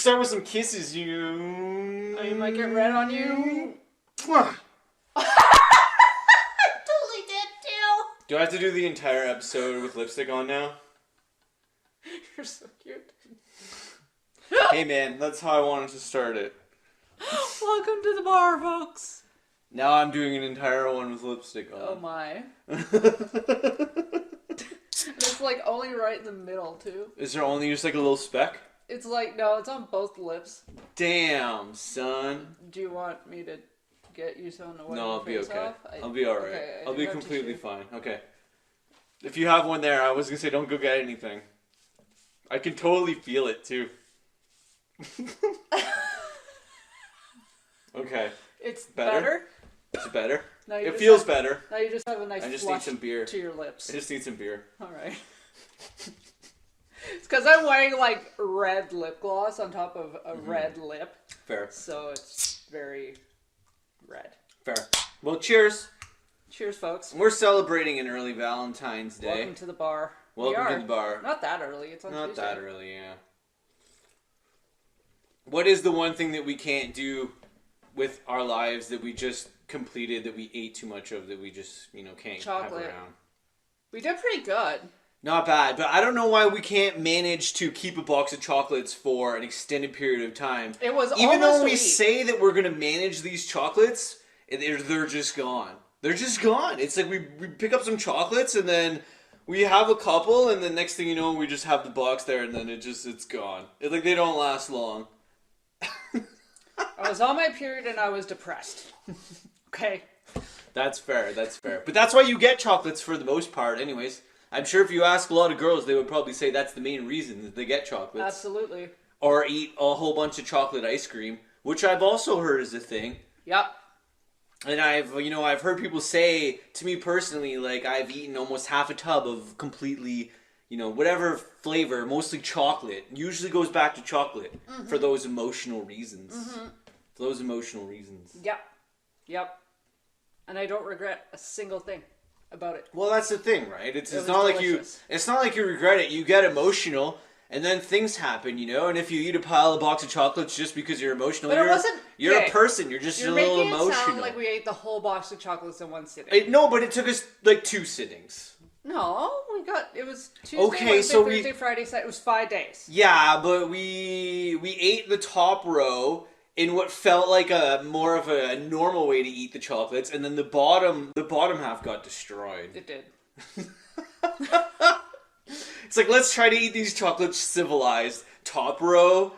start with some kisses, you... Oh, you might get red on you. Mwah. I totally did too. Do I have to do the entire episode with lipstick on now? You're so cute. Hey man, that's how I wanted to start it. Welcome to the bar, folks. Now I'm doing an entire one with lipstick on. Oh my. It's like only right in the middle too. Is there only just like a little speck? It's like, no, it's on both lips. Damn, son. Do you want me to get you some to wipe No, I'll be your face okay. off? I'll be alright. Okay, I'll do be have completely tissue. fine. Okay. If you have one there, I was gonna say don't go get anything. I can totally feel it too. Okay. It's Better? better. It's better. Now you It just feels have- better. Now you just have a nice I just flush need some beer. to your lips. I just need some beer. Alright. It's because I'm wearing like red lip gloss on top of a red lip. Fair. So it's very red. Fair. Well, cheers. Cheers, folks. We're celebrating an early Valentine's Day. Welcome to the bar. Welcome we to are. the bar. Not that early. It's on Not Tuesday. that early, yeah. What is the one thing that we can't do with our lives that we just completed, that we ate too much of, that we just, can't Chocolate. have around? We did pretty good. Not bad, but I don't know why we can't manage to keep a box of chocolates for an extended period of time. It was Even almost though a we week. say that we're going to manage these chocolates, they're just gone. They're just gone. It's like we pick up some chocolates and then we have a couple and the next thing you know we just have the box there and then it's gone. Like they don't last long. I was on my period and I was depressed. Okay. That's fair, that's fair. But that's why you get chocolates for the most part anyways. I'm sure if you ask a lot of girls, they would probably say that's the main reason that they get chocolates. Absolutely. Or eat a whole bunch of chocolate ice cream, which I've also heard is a thing. Yep. And I've heard people say to me personally, like I've eaten almost half a tub of completely, whatever flavor, mostly chocolate. Usually goes back to chocolate for those emotional reasons. For those emotional reasons. Yep. Yep. And I don't regret a single thing about it. Well, that's the thing, right? It's was not delicious. It's not like you regret it. You get emotional. And then things happen, and if you eat a box of chocolates just because you're emotional, But it wasn't. you're okay, a person. You're just You're a little making it emotional. sound like we ate the whole box of chocolates in one sitting. No, but it took us like 2 sittings. No, it was Tuesday, Okay, Wednesday, so Thursday, Friday, Saturday. It was 5 days. Yeah, but we ate the top row in what felt like more of a normal way to eat the chocolates, and then the bottom half got destroyed. It did. It's like, let's try to eat these chocolates civilized. Top row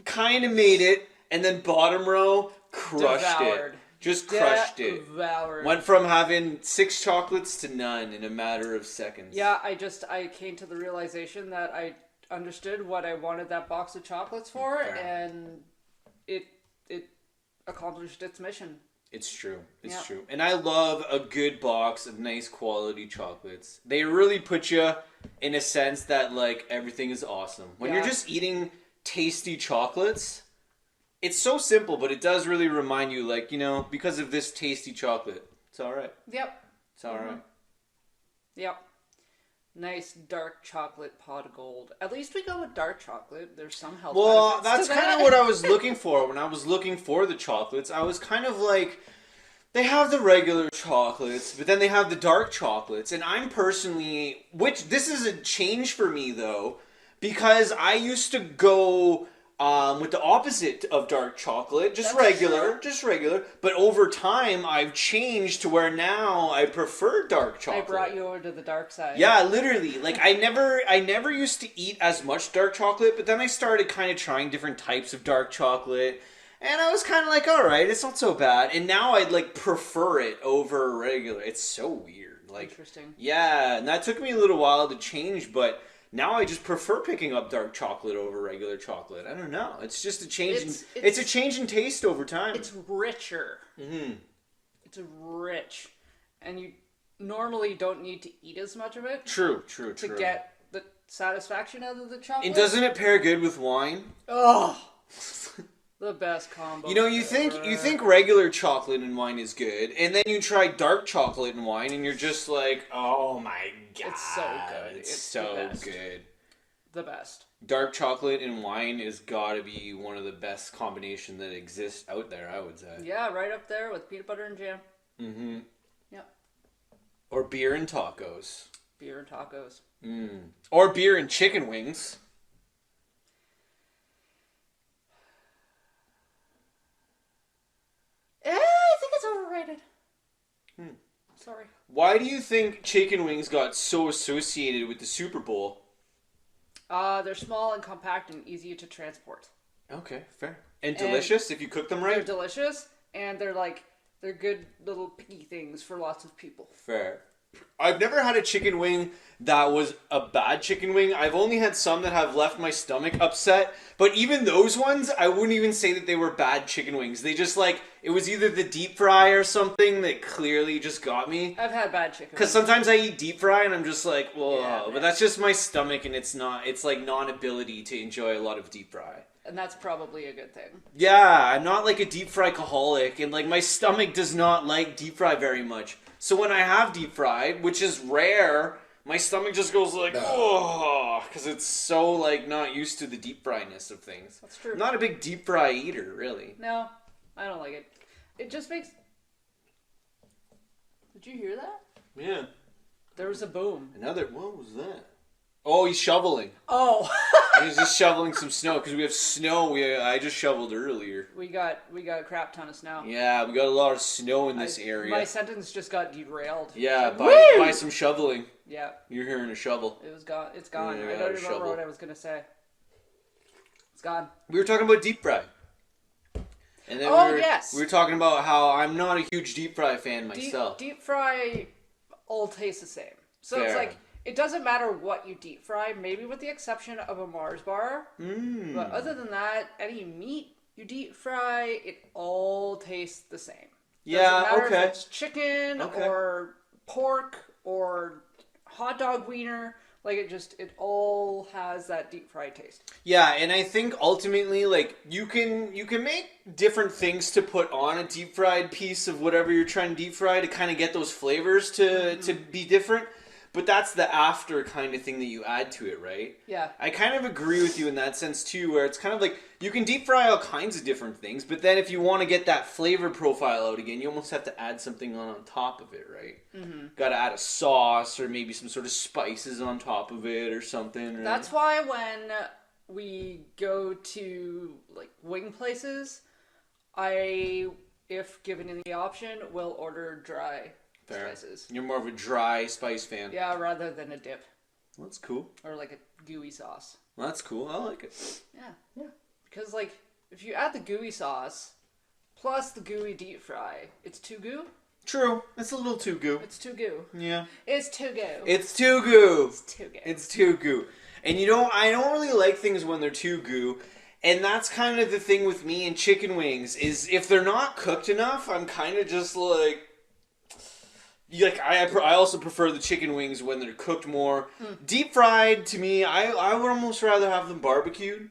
kind of made it, and then bottom row crushed Devoured. it. Just crushed it. Devoured. Went from having 6 chocolates to none in a matter of seconds. Yeah, I came to the realization that I understood what I wanted that box of chocolates for, Fair. and it accomplished its mission. It's true. It's Yeah. true. And I love a good box of nice quality chocolates. They really put you in a sense that, like, everything is awesome. When you're Yeah. just eating tasty chocolates, it's so simple, but it does really remind you, like, because of this tasty chocolate, it's alright. Yep. It's alright. Yep. Nice dark chocolate pot of gold. At least we go with dark chocolate. There's some health Well, benefits that's to kind that. of what I was looking for. When I was looking for the chocolates, I was kind of like, they have the regular chocolates, but then they have the dark chocolates. And I'm personally, this is a change for me though, because I used to go with the opposite of dark chocolate, just regular. But over time, I've changed to where now I prefer dark I chocolate. brought you over to the dark side. Yeah, literally. Like I never used to eat as much dark chocolate, but then I started kind of trying different types of dark chocolate, and I was kind of like, all right, it's not so bad. And now I'd like prefer it over regular. It's so weird. Like, Interesting. yeah, and that took me a little while to change, but now I just prefer picking up dark chocolate over regular chocolate. I don't know. It's just a change. It's a change in taste over time. It's richer. Mm-hmm. It's rich, and you normally don't need to eat as much of it. True. To get the satisfaction out of the chocolate. And doesn't it pair good with wine? Oh, the best combo. You think regular chocolate and wine is good, and then you try dark chocolate and wine, and you're just like, oh my god, It's so good. It's It's so the best. good. the best. Dark chocolate and wine is gotta be one of the best combination that exists out there, I would say. Yeah, right up there with peanut butter and jam. Mm-hmm. Yep. Or beer and tacos. Beer and tacos. Or beer and chicken wings. I think it's overrated. Sorry. Why do you think chicken wings got so associated with the Super Bowl? They're small and compact and easy to transport. Okay, fair. And delicious if you cook them right? They're delicious, and they're good little picky things for lots of people. Fair. I've never had a chicken wing that was a bad chicken wing. I've only had some that have left my stomach upset. But even those ones, I wouldn't even say that they were bad chicken wings. They just it was either the deep fry or something that clearly just got me. I've had bad chicken wings. Because sometimes I eat deep fry and I'm just like, whoa. Yeah, but that's just my stomach and it's like non-ability to enjoy a lot of deep fry. And that's probably a good thing. Yeah, I'm not like a deep fry-aholic, and my stomach does not like deep fry very much. So when I have deep fried, which is rare, my stomach just goes oh, because it's so not used to the deep fryness of things. That's true. I'm not a big deep fry eater, really. No, I don't like it. It just makes... Did you hear that? Yeah. There was a boom. What was that? Oh, he's shoveling. Oh. He's just shoveling some snow because we have snow. I just shoveled earlier. We got a crap ton of snow. Yeah, we got a lot of snow in this area. My sentence just got derailed. Yeah, by some shoveling. Yeah. You're hearing a shovel. It was gone. It's gone. Yeah, I don't remember what I was gonna say. It's gone. We were talking about deep fry. And then yes. We were talking about how I'm not a huge deep fry fan myself. Deep fry all taste the same. So Fair. it's like, it doesn't matter what you deep fry, maybe with the exception of a Mars bar. But other than that, any meat you deep fry, it all tastes the same. Yeah, Doesn't matter okay. if it's chicken or pork or hot dog wiener. It all has that deep fried taste. Yeah, and I think ultimately, you can make different things to put on a deep fried piece of whatever you're trying to deep fry to kind of get those flavors to be different. But that's the after kind of thing that you add to it, right? Yeah. I kind of agree with you in that sense too, where it's kind of you can deep fry all kinds of different things, but then if you want to get that flavor profile out again, you almost have to add something on top of it, right? Mm-hmm. Got to add a sauce or maybe some sort of spices on top of it or something. Right? That's why when we go to wing places, if given the option, will order dry spices. You're more of a dry spice fan. Yeah, rather than a dip. Well, that's cool. Or a gooey sauce. Well, that's cool. I like it. Yeah. Because if you add the gooey sauce plus the gooey deep fry, it's too goo. True. It's a little too goo. It's too goo. Yeah. It's too goo. It's too goo. It's too goo. It's too goo. And I don't really like things when they're too goo. And that's kind of the thing with me and chicken wings is if they're not cooked enough, I'm kind of just I also prefer the chicken wings when they're cooked more. Deep fried, to me, I would almost rather have them barbecued.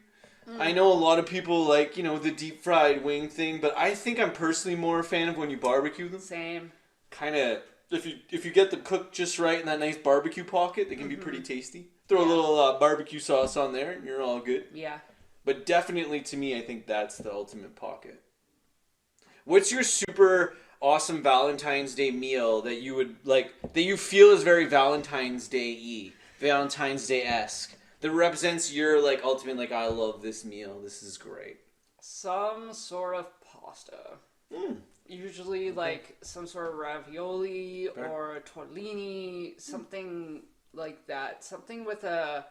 I know a lot of people like, the deep fried wing thing, but I think I'm personally more a fan of when you barbecue them. Same. Kind of, if you get them cooked just right in that nice barbecue pocket, they can be pretty tasty. Throw a little barbecue sauce on there and you're all good. Yeah. But definitely, to me, I think that's the ultimate pocket. What's your super awesome Valentine's Day meal that you would that you feel is very Valentine's Day-y, Valentine's Day-esque, that represents your ultimate I love this meal, this is great? Some sort of pasta. Usually some sort of ravioli or a tortellini, something like that. Something with a...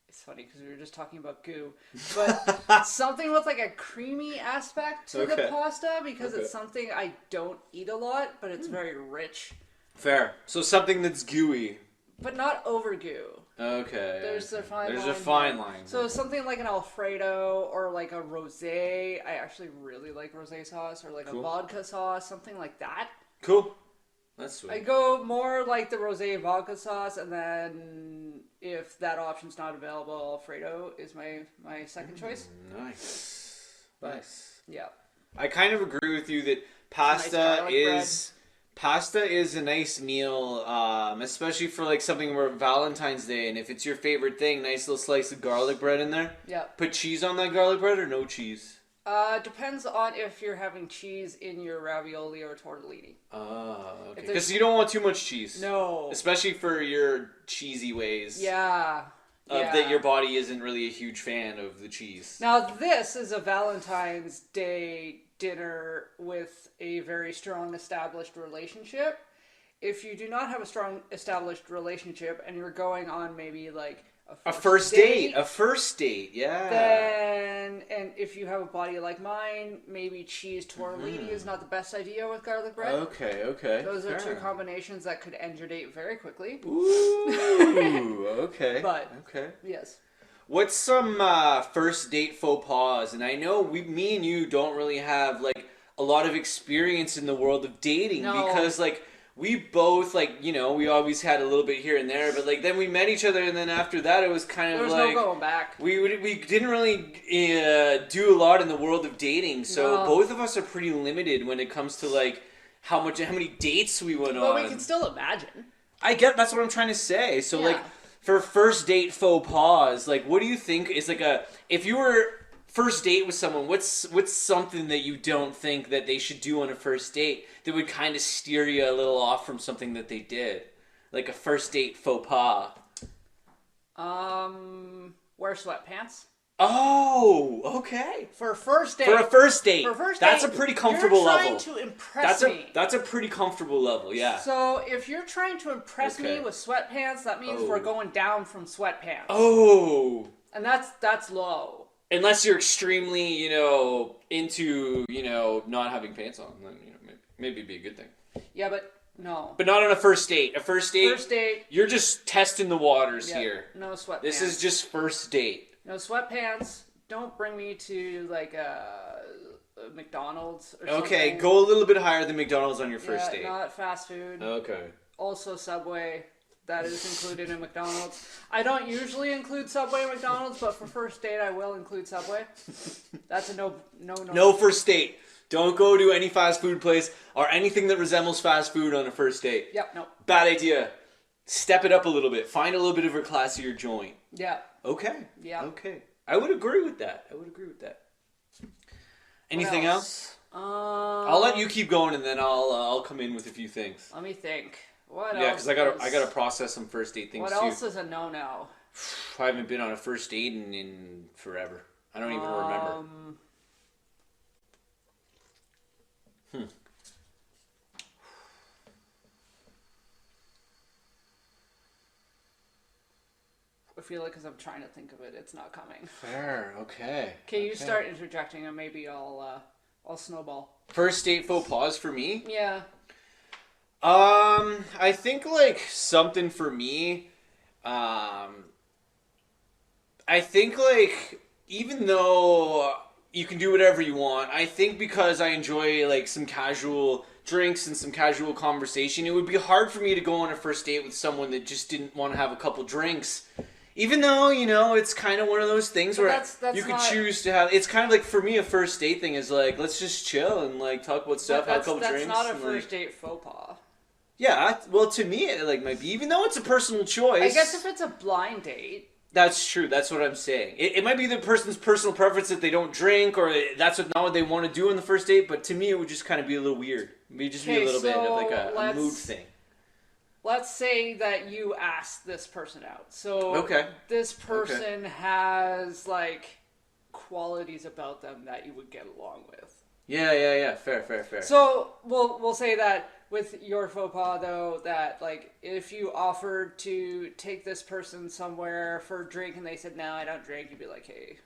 It's funny because we were just talking about goo, but something with a creamy aspect to the pasta because it's something I don't eat a lot, but it's very rich. Fair. So something that's gooey. But not over goo. Okay. There's a fine line. There's a fine line. So something like an Alfredo or a rosé. I actually really like rosé sauce or a vodka sauce, something like that. Cool. That's sweet. I go more the rosé vodka sauce, and then if that option's not available, Alfredo is my second choice. Nice. Yeah. I kind of agree with you that pasta Pasta is a nice meal, especially for like something where Valentine's Day, and if it's your favorite thing, nice little slice of garlic bread in there. Yeah. Put cheese on that garlic bread or no cheese? Depends on if you're having cheese in your ravioli or tortellini. Okay. Because you don't want too much cheese. No. Especially for your cheesy ways. Yeah. That your body isn't really a huge fan of the cheese. Now, this is a Valentine's Day dinner with a very strong established relationship. If you do not have a strong established relationship and you're going on maybe like a first date, yeah. Then, and if you have a body like mine, maybe cheese tortellini is not the best idea with garlic bread. Okay. Those are two combinations that could end your date very quickly. Ooh, okay. Okay. Yes. What's some first date faux pas? And I know me and you don't really have like a lot of experience in the world of dating because like we both like, you know, we always had a little bit here and there, but like then we met each other and then after that it was kind of like there was no going back. We didn't really do a lot in the world of dating, so both of us are pretty limited when it comes to like how many dates we went on. But we can still imagine. That's what I'm trying to say. So like for first date faux pas, like what do you think is like if you were first date with someone, what's something that you don't think that they should do on a first date that would kind of steer you a little off from something that they did? Like a first date faux pas. Wear sweatpants. Oh, okay. For a first date. That's a pretty comfortable level. You're trying to impress me. That's a pretty comfortable level, yeah. So if you're trying to impress me with sweatpants, that means we're going down from sweatpants. Oh. And that's low. Unless you're extremely, you know, into, you know, not having pants on, then you know maybe it'd be a good thing. Yeah, but no. But not on a first date. First date. You're just testing the waters here. No sweatpants. This is just first date. No sweatpants. Don't bring me to like a McDonald's or something. Okay, go a little bit higher than McDonald's on your first date. Not fast food. Okay. Also Subway. That is included in McDonald's. I don't usually include Subway in McDonald's, but for first date I will include Subway. That's a no. No first date. Don't go to any fast food place or anything that resembles fast food on a first date. Yep, no. Bad idea. Step it up a little bit. Find a little bit of a classier joint. Yeah. Okay. Yeah. Okay. I would agree with that. Anything else? I'll let you keep going and then I'll come in with a few things. Let me think. What else? Yeah, because I gotta process some first date things too. What else is a no-no? I haven't been on a first date in forever. I don't even remember. I feel like because I'm trying to think of it, it's not coming. Fair, okay. Okay, you start interjecting and maybe I'll snowball. First date faux pas for me? Yeah. I think like something for me, I think like even though you can do whatever you want, I think because I enjoy like some casual drinks and some casual conversation, it would be hard for me to go on a first date with someone that just didn't want to have a couple drinks. Even though, you know, it's kind of one of those things where that's you could choose to have... It's kind of like, for me, a first date thing is like, let's just chill and like talk about stuff, have a couple drinks. That's not a first date faux pas. Yeah, well, to me, it like might be, even though it's a personal choice. I guess if it's a blind date. That's true. That's what I'm saying. It might be the person's personal preference that they don't drink, or that's not what they want to do on the first date. But to me, it would just kind of be a little weird. It would just be a little bit of like a mood thing. Let's say that you ask this person out. So this person has like qualities about them that you would get along with. Yeah. Fair. So we'll say that with your faux pas though, that like if you offered to take this person somewhere for a drink and they said no, I don't drink, you'd be like, hey.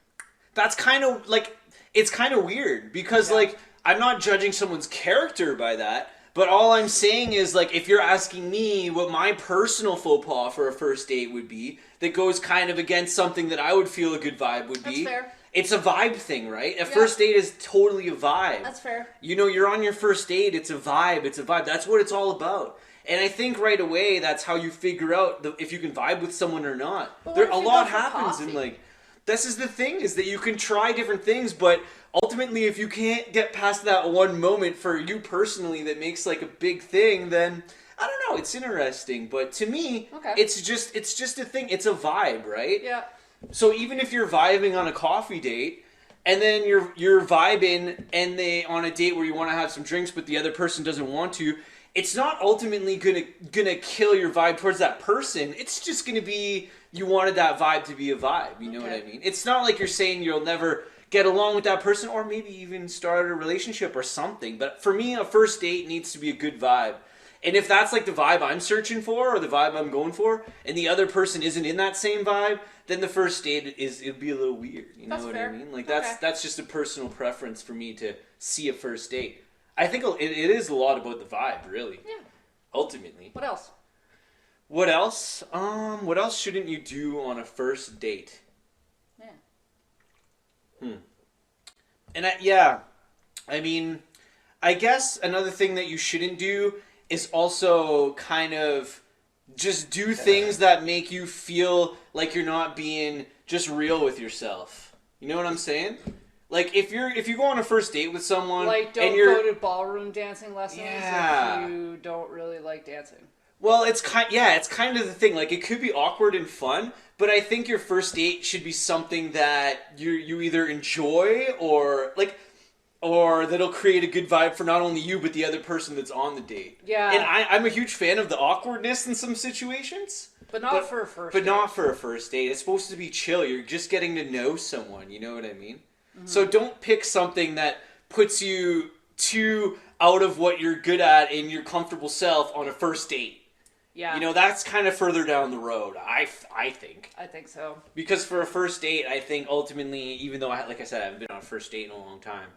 That's kind of like, it's kind of weird because like I'm not judging someone's character by that. But all I'm saying is, like, if you're asking me what my personal faux pas for a first date would be, that goes kind of against something that I would feel a good vibe would be. That's fair. It's a vibe thing, right? A first date is totally a vibe. That's fair. You know, you're on your first date, it's a vibe. That's what it's all about. And I think right away, that's how you figure out if you can vibe with someone or not. But A lot happens in, like... this is the thing, is that you can try different things, but ultimately if you can't get past that one moment for you personally that makes like a big thing, then I don't know, it's interesting. But to me, it's just a thing. It's a vibe, right? Yeah. So even if you're vibing on a coffee date, and then you're vibing and they on a date where you want to have some drinks but the other person doesn't want to, it's not ultimately gonna kill your vibe towards that person. It's just gonna be, you wanted that vibe to be a vibe. You know what I mean? It's not like you're saying you'll never get along with that person or maybe even start a relationship or something. But for me, a first date needs to be a good vibe. And if that's like the vibe I'm searching for or the vibe I'm going for, and the other person isn't in that same vibe, then the first date it'd be a little weird. You know what I mean? Like that's just a personal preference for me to see a first date. I think it is a lot about the vibe, really. Yeah. Ultimately. What else? What else? What else shouldn't you do on a first date? Yeah. And I mean, I guess another thing that you shouldn't do is also kind of just do things that make you feel like you're not being just real with yourself. You know what I'm saying? Like if you go on a first date with someone, like don't go to ballroom dancing lessons if you don't really like dancing. Well, it's kind of the thing. Like it could be awkward and fun, but I think your first date should be something that you either enjoy or that'll create a good vibe for not only you but the other person that's on the date. Yeah. And I'm a huge fan of the awkwardness in some situations. But not for a first date. But not for a first date. It's supposed to be chill. You're just getting to know someone. You know what I mean? Mm-hmm. So don't pick something that puts you too out of what you're good at and your comfortable self on a first date. Yeah. You know, that's kind of further down the road, I think. I think so. Because for a first date, I think ultimately, even though, like I said, I haven't been on a first date in a long time,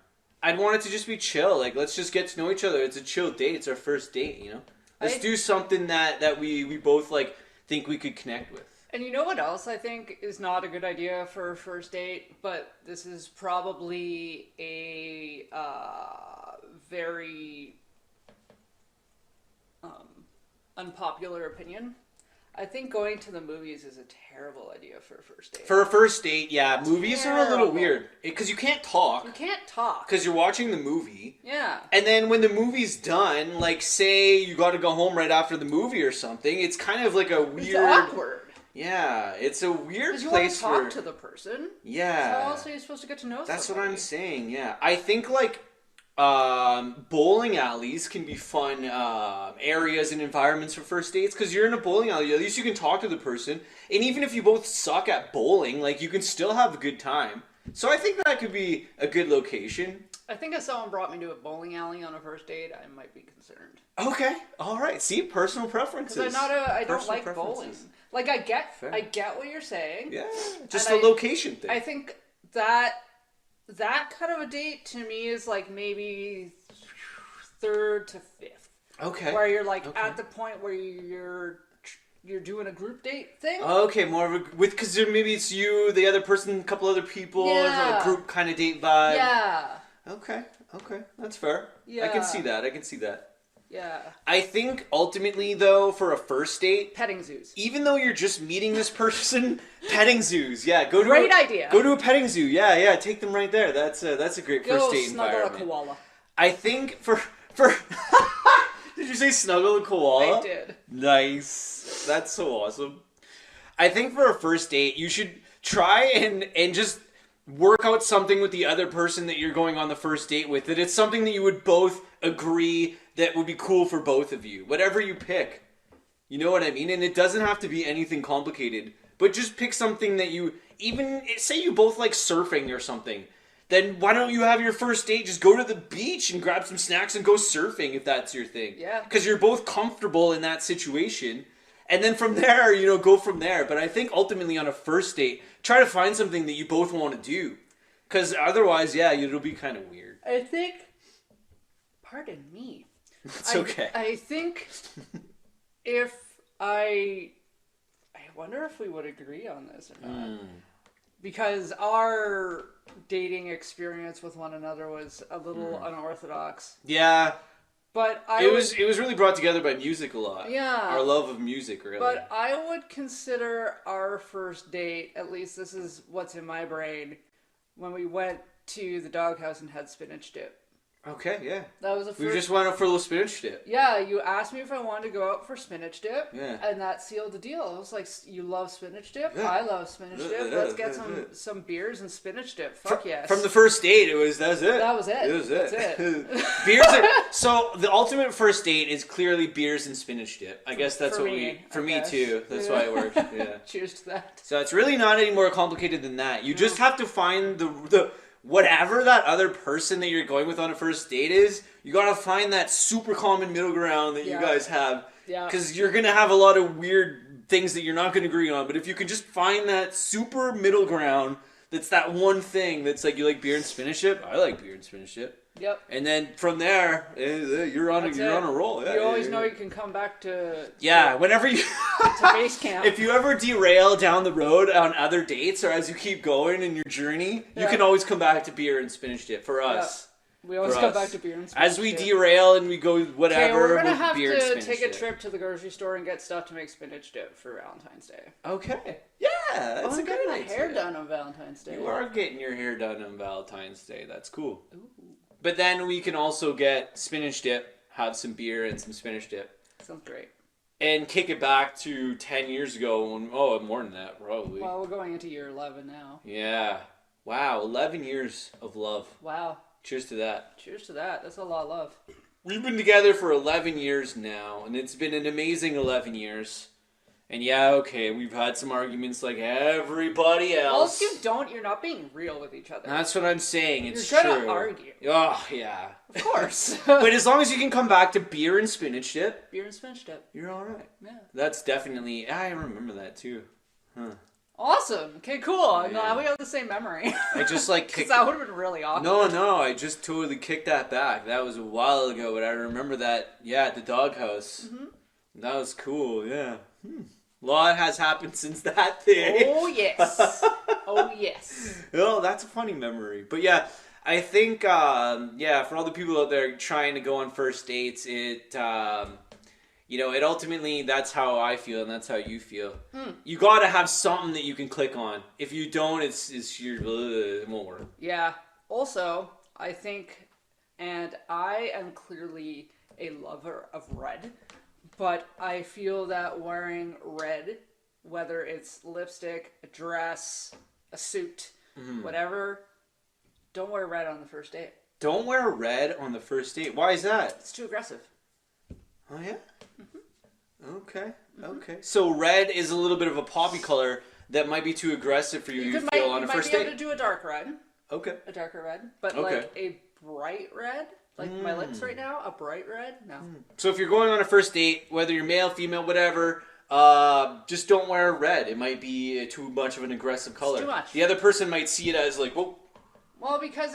I'd want it to just be chill. Like, let's just get to know each other. It's a chill date. It's our first date, you know? Let's do something that we both, like, think we could connect with. And you know what else I think is not a good idea for a first date? But this is probably a very unpopular opinion. I think going to the movies is a terrible idea for a first date. For a first date, yeah. Movies are a little weird. Because you can't talk. You can't talk. Because you're watching the movie. Yeah. And then when the movie's done, like, say you got to go home right after the movie or something, it's kind of like a weird... It's awkward. Yeah, it's a weird place you want to talk to the person. Yeah. So how else are you supposed to get to know That's somebody? what I'm saying, yeah. I think, like... bowling alleys can be fun areas and environments for first dates because you're in a bowling alley. At least you can talk to the person, and even if you both suck at bowling, like you can still have a good time. So I think that could be a good location. I think if someone brought me to a bowling alley on a first date, I might be concerned. Okay, all right. See, personal preferences. Because I don't like bowling. Like I get what you're saying. Yeah, just a location thing. I think that kind of a date to me is like maybe 3rd to 5th. Okay. Where you're like at the point where you're doing a group date thing. Okay, more of a because maybe it's you, the other person, a couple other people, a group kind of date vibe. Yeah. Okay, that's fair. Yeah. I can see that. Yeah. I think ultimately, though, for a first date, petting zoos. Even though you're just meeting this person, petting zoos. Yeah, go to great idea. Go to a petting zoo. Yeah, take them right there. That's a great first date environment. Snuggle a koala. I think for did you say snuggle a koala? I did. Nice. That's so awesome. I think for a first date, you should try and just work out something with the other person that you're going on the first date with. That it's something that you would both agree that would be cool for both of you. Whatever you pick. You know what I mean? And it doesn't have to be anything complicated. But just pick something that you... Even, say you both like surfing or something. Then why don't you have your first date just go to the beach and grab some snacks and go surfing if that's your thing. Yeah. Because you're both comfortable in that situation. And then from there, go from there. But I think ultimately on a first date, try to find something that you both want to do. Because otherwise, it'll be kind of weird. I think... Pardon me. It's okay. I think if I wonder if we would agree on this or not. Because our dating experience with one another was a little unorthodox. Yeah. But it was really brought together by music a lot. Yeah. Our love of music, really. But I would consider our first date, at least this is what's in my brain, when we went to the doghouse and had spinach dip. Okay, yeah. That was the first. We just went out for a little spinach dip. Yeah, you asked me if I wanted to go out for spinach dip. Yeah. And that sealed the deal. I was like, you love spinach dip? Yeah. I love spinach dip. Let's get some beers and spinach dip. Fuck yes. From the first date, that was it. That was it. It was it. That's it. Beers so the ultimate first date is clearly beers and spinach dip. I guess that's for what me, for me too. That's why it worked. Yeah. Cheers to that. So it's really not any more complicated than that. You just have to find the whatever that other person that you're going with on a first date is, you gotta find that super common middle ground that you guys have. Yeah. Because you're gonna have a lot of weird things that you're not gonna agree on. But if you can just find that super middle ground, that's that one thing that's like, you like beer and spinach dip? I like beer and spinach dip. Yep. And then from there, you're on a roll. Yeah, you always know you can come back to whenever you to base camp. If you ever derail down the road on other dates or as you keep going in your journey, you can always come back to beer and spinach dip for us. We always come back to beer and spinach As we dip. derail and we go whatever, we're gonna have beer and to spinach take dip. a trip to the grocery store and get stuff to make spinach dip for Valentine's Day. Okay. Yeah, that's a good getting my idea. hair done on Valentine's Day. You are getting your hair done on Valentine's Day. That's cool. Ooh. But then we can also get spinach dip, have some beer and some spinach dip. Sounds great. And kick it back to 10 years ago. When, more than that, probably. Well, we're going into year 11 now. Yeah. Wow, 11 years of love. Wow. Cheers to that. Cheers to that. That's a lot of love. We've been together for 11 years now, and it's been an amazing 11 years. And yeah, okay, we've had some arguments like everybody else. Well, if you don't, you're not being real with each other. That's what I'm saying. It's you're true. trying to argue. Oh, yeah. Of course. But as long as you can come back to beer and spinach dip, beer and spinach dip, you're all right. Yeah. That's definitely. I remember that too. Huh. Awesome. Okay, cool. I'm glad we have the same memory. I just like kicked. That would have been really awkward. No. I just totally kicked that back. That was a while ago, but I remember that. Yeah, at the doghouse. Mm-hmm. That was cool. Yeah. A lot has happened since that day. Oh yes. Oh yes. Well, that's a funny memory. But yeah, I think for all the people out there trying to go on first dates, it ultimately, that's how I feel and that's how you feel. You got to have something that you can click on. If you don't, it won't work. Yeah. Also, I think, and I am clearly a lover of red, but I feel that wearing red, whether it's lipstick, a dress, a suit, whatever, don't wear red on the first date. Don't wear red on the first date. Why is that? It's too aggressive. Oh, yeah? Okay. So red is a little bit of a poppy color that might be too aggressive for you to feel on a first date. You might be able to do a dark red. Okay. A darker red. But like a bright red, like my lips right now, a bright red, no. So if you're going on a first date, whether you're male, female, whatever, just don't wear red. It might be too much of an aggressive color. It's too much. The other person might see it as like, whoa. Well, because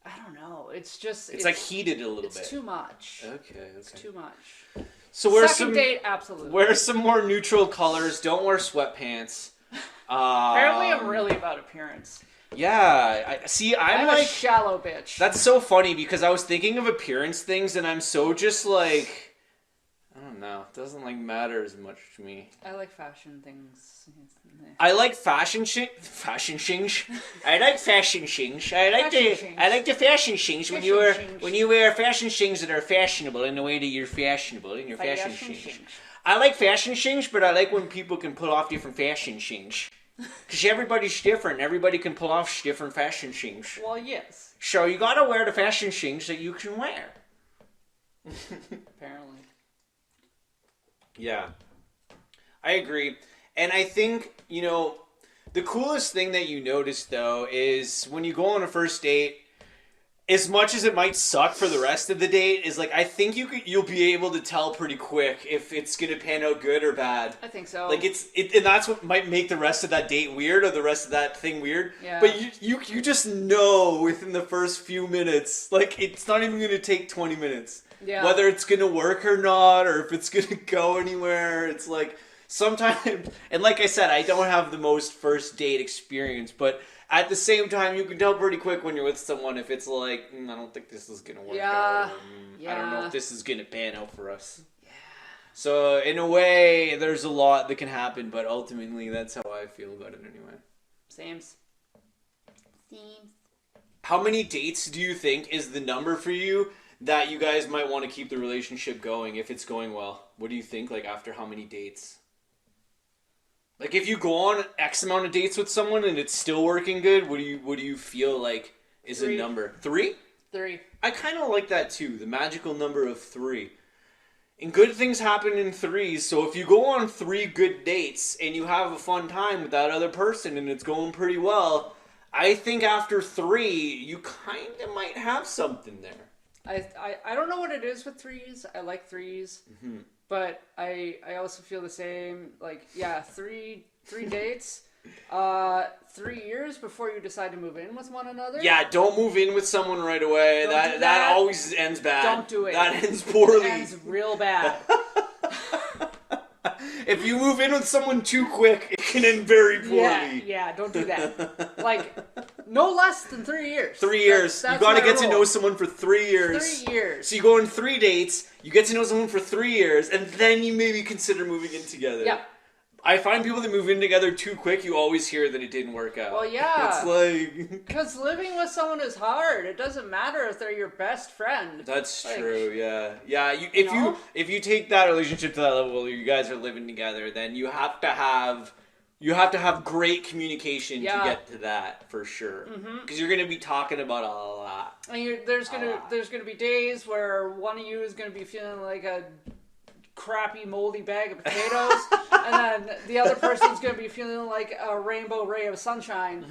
I don't know. It's like heated a little bit. It's too much. Okay. It's too much. So wear Second date, absolutely. Wear some more neutral colors. Don't wear sweatpants. Apparently, I'm really about appearance. Yeah. I'm like a shallow bitch. That's so funny because I was thinking of appearance things, and I'm so just like, I don't know. It doesn't like matter as much to me. I like fashion things. I like fashion things. I like fashion things. I like the fashion things when you wear fashion things that are fashionable in the way that you're fashionable in your fashion things. I like fashion things, but I like when people can pull off different fashion things. Because everybody's different. Everybody can pull off different fashion things. Well, yes. So you gotta wear the fashion things that you can wear. Apparently. Yeah. I agree. And I think, the coolest thing that you notice, though, is when you go on a first date, as much as it might suck for the rest of the date, is like, I think you'll be able to tell pretty quick if it's going to pan out good or bad. I think so. Like, and that's what might make the rest of that date weird or the rest of that thing weird. Yeah. But you just know within the first few minutes, like, it's not even going to take 20 minutes. Yeah. Whether it's going to work or not, or if it's going to go anywhere, it's like... Sometimes, and like I said, I don't have the most first date experience, but at the same time, you can tell pretty quick when you're with someone if it's like, I don't think this is going to work out. I don't know if this is going to pan out for us. Yeah. So, in a way, there's a lot that can happen, but ultimately, that's how I feel about it anyway. Sames. How many dates do you think is the number for you that you guys might want to keep the relationship going if it's going well? What do you think, like, after how many dates? Like, if you go on X amount of dates with someone and it's still working good, what do you feel like is a number? 3? 3. I kind of like that too, the magical number of 3. And good things happen in 3s, so if you go on 3 good dates and you have a fun time with that other person and it's going pretty well, I think after 3, you kind of might have something there. I don't know what it is with 3s. I like 3s. Mm-hmm. But I also feel the same. Like, yeah, 3 dates, 3 years before you decide to move in with one another. Yeah, don't move in with someone right away. That always ends bad. Don't do it. That ends poorly. It ends real bad. If you move in with someone too quick, it can end very poorly. Yeah, don't do that. Like, no less than 3 years. 3 years. That's you gotta get rule. to know someone for 3 years. 3 years. So you go on 3 dates, you get to know someone for 3 years, and then you maybe consider moving in together. Yeah. I find people that move in together too quick, you always hear that it didn't work out. Well, yeah. It's like... Because living with someone is hard. It doesn't matter if they're your best friend. That's true, yeah. Yeah, if you take that relationship to that level where you guys are living together, then you have to have great communication to get to that, for sure. Because you're going to be talking about a lot. And there's gonna be days where one of you is going to be feeling like a crappy moldy bag of potatoes and then the other person's going to be feeling like a rainbow ray of sunshine,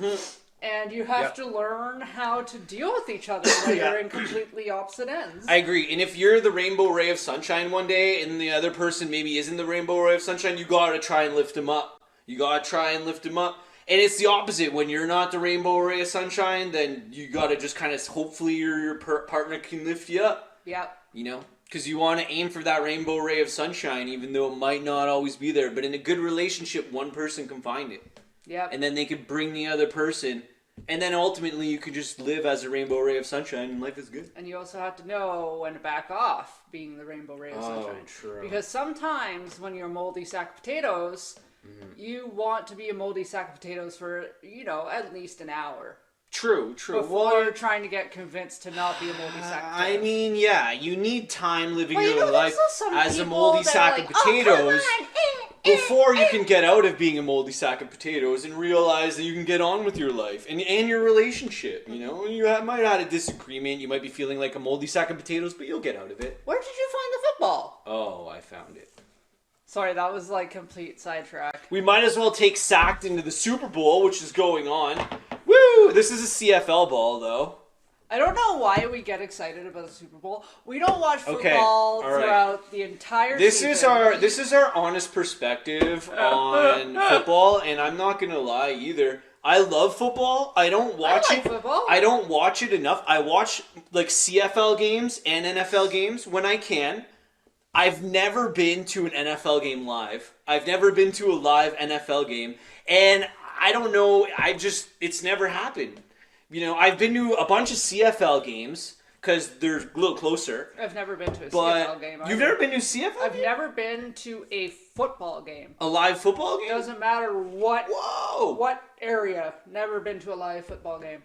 and you have to learn how to deal with each other when you're in completely opposite ends. I agree. And if you're the rainbow ray of sunshine one day and the other person maybe isn't the rainbow ray of sunshine, you gotta try and lift them up. And it's the opposite. When you're not the rainbow ray of sunshine, then you gotta just kind of hopefully your partner can lift you up. Yep. You know? Because you want to aim for that rainbow ray of sunshine, even though it might not always be there. But in a good relationship, one person can find it. Yep. And then they can bring the other person. And then ultimately, you can just live as a rainbow ray of sunshine, and life is good. And you also have to know when to back off being the rainbow ray of sunshine. Oh, true. Because sometimes when you're a moldy sack of potatoes, you want to be a moldy sack of potatoes for, at least an hour. True. Before trying to get convinced to not be a moldy sack of potatoes. I mean, yeah, you need time living your life as a moldy sack of like, potatoes before you can get out of being a moldy sack of potatoes and realize that you can get on with your life and your relationship. You know, you might have had a disagreement. You might be feeling like a moldy sack of potatoes, but you'll get out of it. Where did you find the football? Oh, I found it. Sorry, that was like complete sidetrack. We might as well take Sacked into the Super Bowl, which is going on. Woo! This is a CFL ball, though. I don't know why we get excited about the Super Bowl. We don't watch football throughout the entire season. This is our honest perspective on football, and I'm not gonna lie either. I love football. I don't watch it. Football. I don't watch it enough. I watch like CFL games and NFL games when I can. I've never been to an NFL game live. I've never been to a live NFL game, and I don't know. It's never happened. I've been to a bunch of CFL games because they're a little closer. I've never been to a CFL game. You've never been to a CFL I've game? never been to a football game. A live football game? Doesn't matter what. Whoa! What area? Never been to a live football game.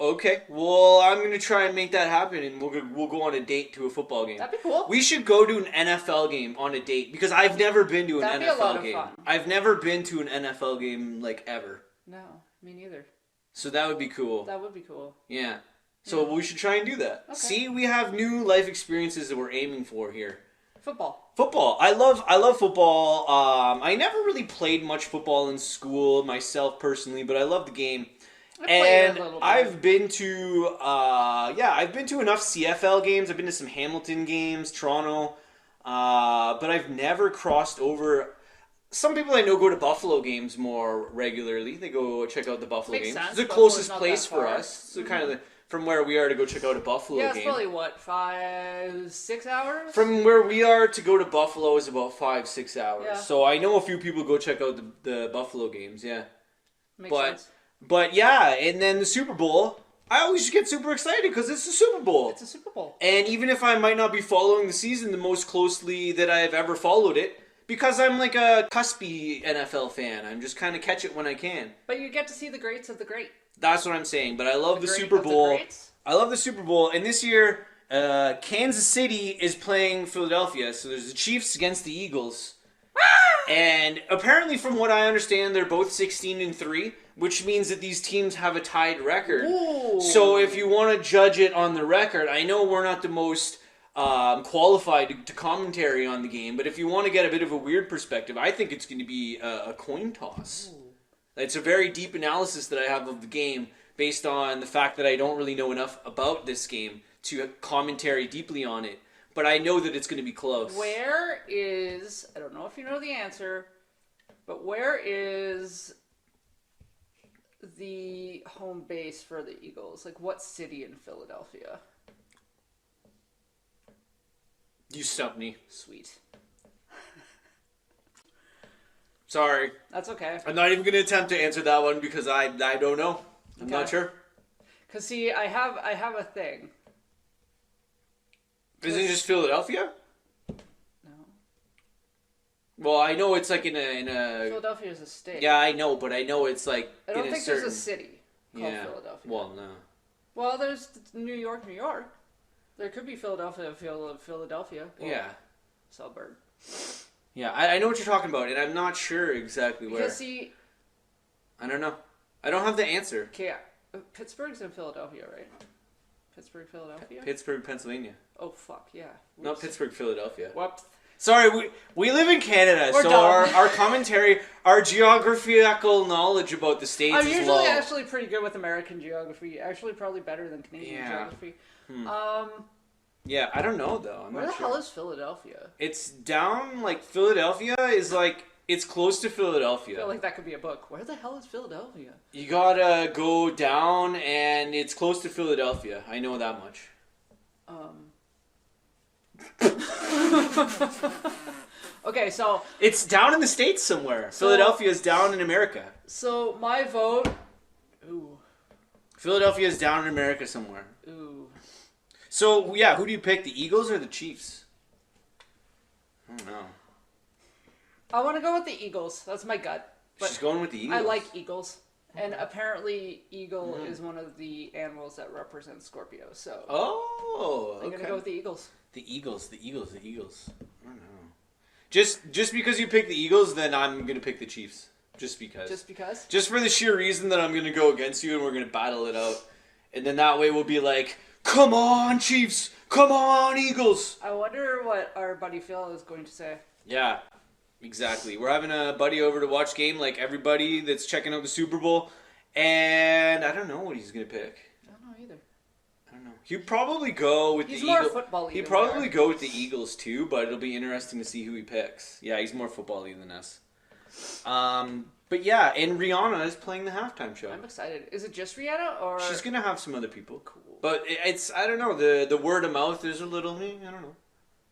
Okay, well, I'm going to try and make that happen, and we'll go on a date to a football game. That'd be cool. We should go to an NFL game on a date, because I've never been to an That'd NFL be a lot of game. fun. I've never been to an NFL game, like, ever. No, me neither. So that would be cool. That would be cool. Yeah. So we should try and do that. Okay. See, we have new life experiences that we're aiming for here. Football. I love football. I never really played much football in school myself personally, but I love the game. And I've been to enough CFL games. I've been to some Hamilton games, Toronto, but I've never crossed over. Some people I know go to Buffalo games more regularly. They go check out the Buffalo games. Sense. It's the Buffalo's closest place for us. So kind of from where we are to go check out a Buffalo game. Yeah, it's probably 5-6 hours? From where we are to go to Buffalo is about 5-6 hours. Yeah. So I know a few people go check out the Buffalo games, yeah. Makes sense. But yeah, and then the Super Bowl, I always get super excited because it's the Super Bowl. It's a Super Bowl. And even if I might not be following the season the most closely that I've ever followed it, because I'm like a cuspy NFL fan, I'm just kind of catch it when I can. But you get to see the greats of the great. That's what I'm saying. But I love the great Super of the Bowl. greats? I love the Super Bowl. And this year, Kansas City is playing Philadelphia. So there's the Chiefs against the Eagles. And apparently, from what I understand, they're both 16-3, which means that these teams have a tied record. Ooh. So if you want to judge it on the record, I know we're not the most qualified to commentary on the game, but if you want to get a bit of a weird perspective, I think it's going to be a coin toss. Ooh. It's a very deep analysis that I have of the game based on the fact that I don't really know enough about this game to commentary deeply on it. But I know that it's going to be close. Where is, I don't know if you know the answer, but where is the home base for the Eagles? Like, what city in Philadelphia? You stumped me. Sweet. Sorry. That's okay. I'm not even going to attempt to answer that one because I don't know. I'm not sure. Because, see, I have a thing. Isn't it just Philadelphia? No. Well, I know it's like in a Philadelphia is a state. Yeah, I know, but I know it's like I don't think there's a city called Philadelphia. Well, no. Well, there's New York, New York. There could be Philadelphia. Well, yeah. Suburb. Yeah, I know what you're talking about, and I'm not sure exactly where. Because, see... I don't know. I don't have the answer. Okay, Pittsburgh's in Philadelphia, right? Pittsburgh, Philadelphia? Pittsburgh, Pennsylvania. Oh, fuck, yeah. Whoops. Not Pittsburgh, Philadelphia. Whoops. Sorry, we live in Canada, We're so dumb. our commentary, our geographical knowledge about the states I'm is usually low. actually pretty good with American geography. Actually, probably better than Canadian geography. Yeah, I don't know, though. Where the hell is Philadelphia? It's down, like, Philadelphia is, like, it's close to Philadelphia. I feel like that could be a book. Where the hell is Philadelphia? You gotta go down, and it's close to Philadelphia. I know that much. Okay, so... It's down in the States somewhere. Philadelphia is down in America. So, my vote... Ooh. Philadelphia is down in America somewhere. Ooh. So, yeah, who do you pick? The Eagles or the Chiefs? I don't know. I want to go with the Eagles. That's my gut. But She's going with the Eagles. I like eagles. And apparently, eagle is one of the animals that represents Scorpio. So, oh, okay. I'm going to go with the Eagles. The Eagles. I don't know. Just because you pick the Eagles, then I'm going to pick the Chiefs. Just because. Just because? Just for the sheer reason that I'm going to go against you and we're going to battle it out. And then that way we'll be like, come on, Chiefs! Come on, Eagles! I wonder what our buddy Phil is going to say. Yeah, exactly. We're having a buddy over to watch game like everybody that's checking out the Super Bowl. And I don't know what he's going to pick. I don't know either. I don't know. He'd probably go with the Eagles. He's more football-y. He'd probably go with the Eagles too, but it'll be interesting to see who he picks. Yeah, he's more football-y than us. But yeah, and Rihanna is playing the halftime show. I'm excited. Is it just Rihanna or she's gonna have some other people? Cool. But it's I don't know, the word of mouth is a little I don't know.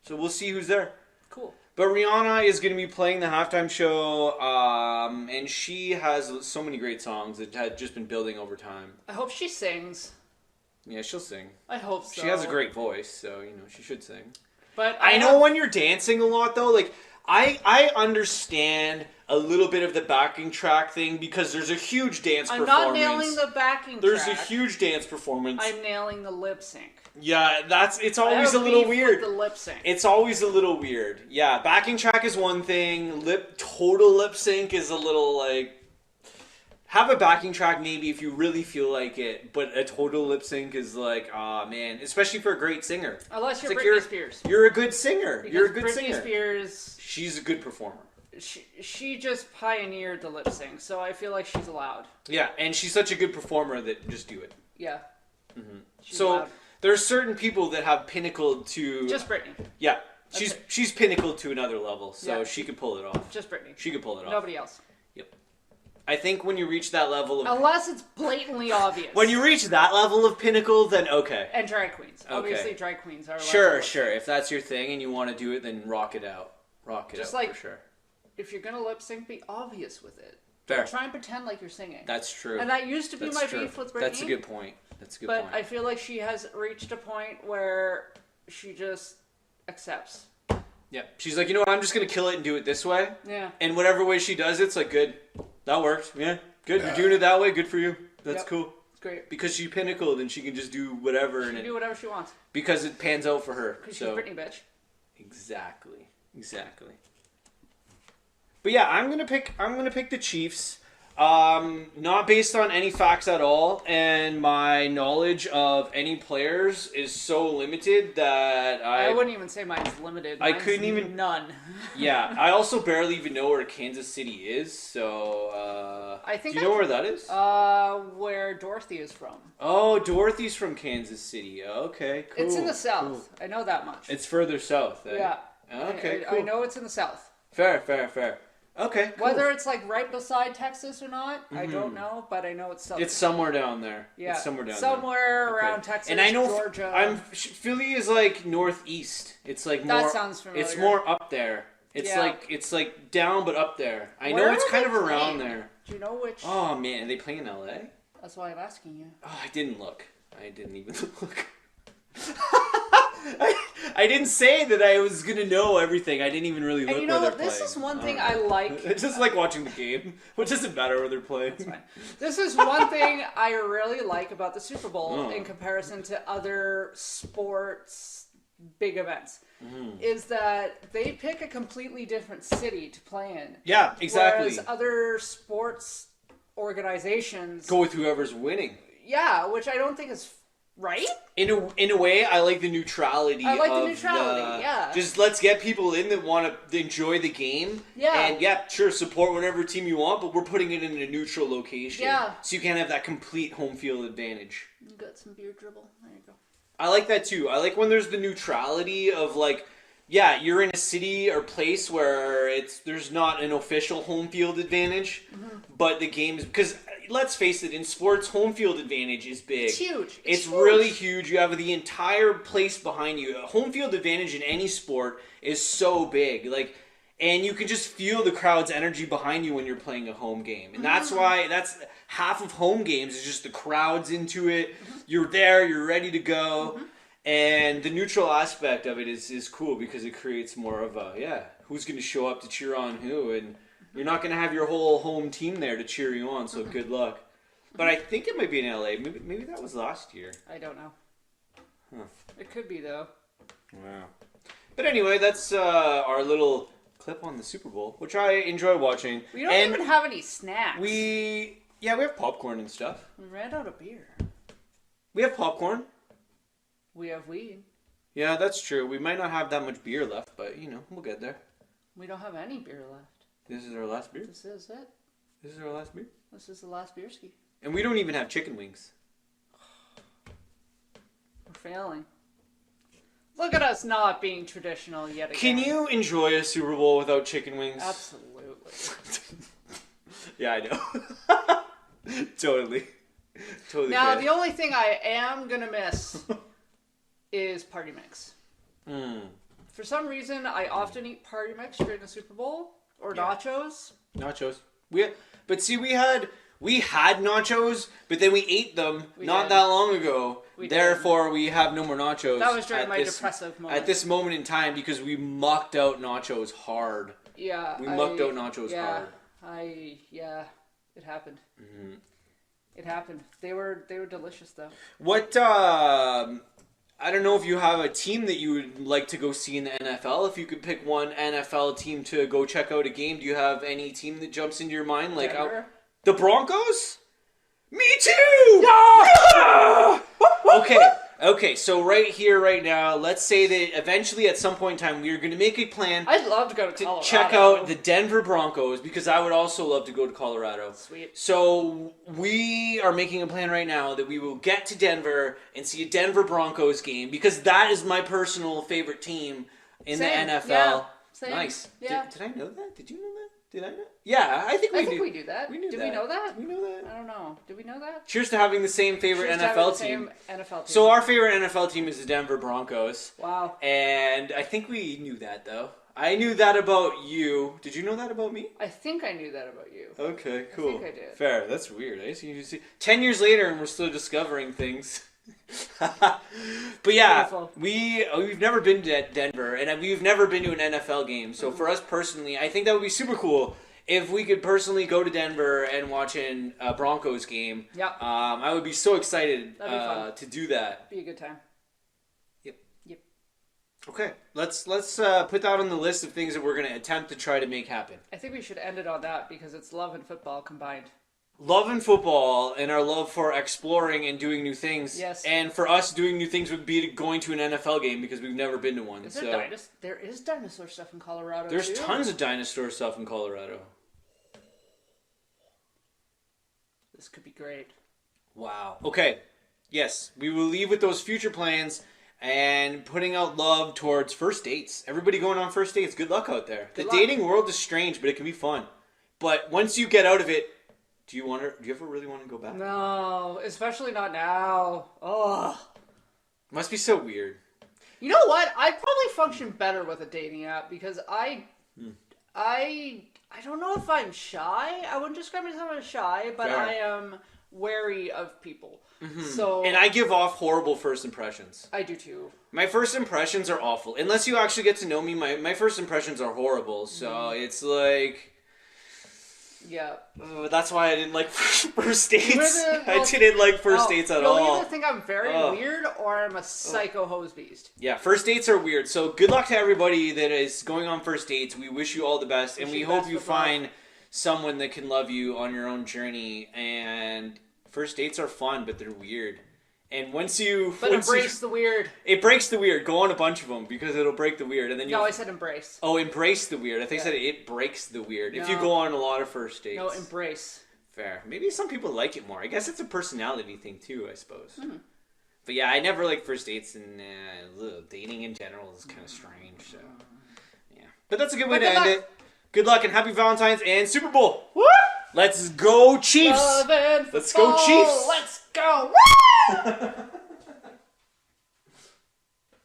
So we'll see who's there. Cool. But Rihanna is gonna be playing the halftime show, and she has so many great songs that had just been building over time. I hope she sings. Yeah, she'll sing. I hope so. She has a great voice, so she should sing. But I know when you're dancing a lot though, like I understand a little bit of the backing track thing because there's a huge dance performance. I'm not nailing the backing There's track. a huge dance performance. I'm nailing the lip sync. Yeah, it's always a little weird. With the lip sync. It's always a little weird. Yeah, backing track is one thing. Total lip sync is a little like have a backing track maybe if you really feel like it, but a total lip sync is like, man, especially for a great singer. Unless you're It's Britney Spears. You're a good singer. Because you're a good Britney singer. Spears, she's a good performer. She just pioneered the lip sync, so I feel like she's allowed. Yeah, and she's such a good performer that just do it. Yeah. Mm-hmm. So allowed. there's certain people that have pinnacled to Just Britney. Yeah, she's pinnacled to another level, so Yeah. she could pull it off. Just Britney. She could pull it off. Nobody else. Yep. I think when you reach that level of Unless it's blatantly obvious. when you reach that level of pinnacle, then okay. And drag queens. Okay. Obviously, drag queens are allowed. Sure. If that's your thing and you want to do it, then rock it out. Rock it Just out like- for sure. If you're gonna lip sync, be obvious with it. Fair. Try and pretend like you're singing. That's true. And that used to be my beef with Britney. That's a good point. But I feel like she has reached a point where she just accepts. Yeah. She's like, you know what? I'm just going to kill it and do it this way. Yeah. And whatever way she does it's like, good. That worked. Yeah. Good. You're doing it that way. Good for you. That's cool. It's great. Because she pinnacled and she can just do whatever. She can do whatever she wants. Because it pans out for her. Because she's Britney, bitch. Exactly. But yeah, I'm gonna pick the Chiefs. Not based on any facts at all, and my knowledge of any players is so limited that I wouldn't even say mine's limited. I couldn't even none. Yeah, I also barely even know where Kansas City is. So I think do you know where that is? Where Dorothy is from. Oh, Dorothy's from Kansas City. Okay, cool. It's in the south. Cool. I know that much. It's further south. Eh? Yeah. Okay, cool. I know it's in the south. Fair. Okay, cool. Whether it's like right beside Texas or not, I don't know, but I know it's southern. It's somewhere down there. Yeah, it's somewhere down somewhere there. around Texas, and I know Georgia. Philly is like northeast. It's like more. That sounds familiar. It's more up there. It's like down but up there. I know it's kind of around there. Do you know which? Oh man, are they playing in LA? That's why I'm asking you. Oh, I didn't look. I didn't even look. I didn't say that I was gonna know everything. I didn't even really look. And you know where what? they're This playing. is one thing I like. It's just like watching the game. What doesn't matter where they're playing. That's fine. This is one thing I really like about the Super Bowl in comparison to other sports big events. Is that they pick a completely different city to play in. Yeah, exactly. Whereas other sports organizations go with whoever's winning. Yeah, which I don't think is right. In a way, I like the neutrality. I like the neutrality. Yeah. Just let's get people in that want to enjoy the game. Yeah. And yeah, sure, support whatever team you want, but we're putting it in a neutral location. Yeah. So you can't have that complete home field advantage. You got some beer dribble. There you go. I like that too. I like when there's the neutrality of like, yeah, you're in a city or place where there's not an official home field advantage, but the game's because let's face it, in sports, home field advantage is big. It's huge. It's really huge. You have the entire place behind you. A home field advantage in any sport is so big. Like, and you can just feel the crowd's energy behind you when you're playing a home game. And that's why that's half of home games is just the crowd's into it. You're there, you're ready to go. And the neutral aspect of it is cool because it creates more of a, who's going to show up to cheer on who. And you're not going to have your whole home team there to cheer you on, so good luck. But I think it might be in LA. Maybe that was last year. I don't know. Huh. It could be, though. Wow. But anyway, that's our little clip on the Super Bowl, which I enjoy watching. We don't even have any snacks. We have popcorn and stuff. We ran out of beer. We have popcorn. We have weed. Yeah, that's true. We might not have that much beer left, but, we'll get there. We don't have any beer left. This is our last beer? This is it. This is our last beer? This is the last beer ski. And we don't even have chicken wings. We're failing. Look at us not being traditional yet again. Can you enjoy a Super Bowl without chicken wings? Absolutely. Yeah, I know. Totally. Now, the only thing I am going to miss is party mix. For some reason, I often eat party mix during the Super Bowl or nachos. Nachos. We had nachos, but then we ate them not that long ago. Therefore, we have no more nachos. That was during my depressive moment. At this moment in time, because we mucked out nachos hard. Yeah. We mucked out nachos hard. It happened. It happened. They were delicious though. What I don't know if you have a team that you would like to go see in the NFL. If you could pick one NFL team to go check out a game, do you have any team that jumps into your mind? Like the Broncos? Me too! Yeah! Okay, so right here, right now, let's say that eventually at some point in time we are going to make a plan. I'd love to go to Colorado. Check out the Denver Broncos because I would also love to go to Colorado. Sweet. So we are making a plan right now that we will get to Denver and see a Denver Broncos game because that is my personal favorite team in the NFL. Yeah. Same. Nice. Yeah. Did I know that? Did you know that? Did I know? Yeah, I think we do that. We knew Did that. we know that? We know that. I don't know. Did we know that? Cheers to having the same favorite NFL team. So our favorite NFL team is the Denver Broncos. Wow. And I think we knew that though. I knew that about you. Did you know that about me? I think I knew that about you. Okay, cool. I think I did. Fair. That's weird. I see. 10 years later, and we're still discovering things. But yeah, Beautiful. we've never been to Denver, and we've never been to an NFL game. So for us personally, I think that would be super cool if we could personally go to Denver and watch a Broncos game. Yeah. I would be so excited That'd be fun. to do that. Be a good time. Yep. Yep. Okay, let's put that on the list of things that we're going to attempt to try to make happen. I think we should end it on that because it's love and football combined. Love and football and our love for exploring and doing new things. Yes. And for us, doing new things would be going to an NFL game because we've never been to one. There is dinosaur stuff in Colorado. There's too. tons of dinosaur stuff in Colorado. This could be great. Wow. Okay. Yes, we will leave with those future plans and putting out love towards first dates. Everybody going on first dates, good luck out there. Good The luck. dating world is strange, but it can be fun. But once you get out of it, do you ever really want to go back? No, especially not now. Oh. Must be so weird. You know what? I'd probably function better with a dating app because I don't know if I'm shy. I wouldn't describe myself as shy, but Fair. I am wary of people. So And I give off horrible first impressions. I do too. My first impressions are awful. Unless you actually get to know me, my first impressions are horrible. So it's like... Yeah. That's why I didn't like first dates. Well, I didn't like first dates at you'll all. either think I'm very weird or I'm a psycho hose beast. Yeah, first dates are weird. So good luck to everybody that is going on first dates. We wish you all the best, and we hope you find someone that can love you on your own journey. And first dates are fun, but they're weird. And Embrace the weird. It breaks the weird. Go on a bunch of them because it'll break the weird, and then No, I said embrace. Oh, embrace the weird. I think I said it breaks the weird. If you No. go on a lot of first dates. No, embrace. Fair. Maybe some people like it more. I guess it's a personality thing too, I suppose. But yeah, I never like first dates, and dating in general is kind of strange. So yeah, but that's a good way to end it. Good luck and happy Valentine's and Super Bowl. Woo! Let's go Chiefs. Love and Let's go football. Chiefs. Let's go. Woo!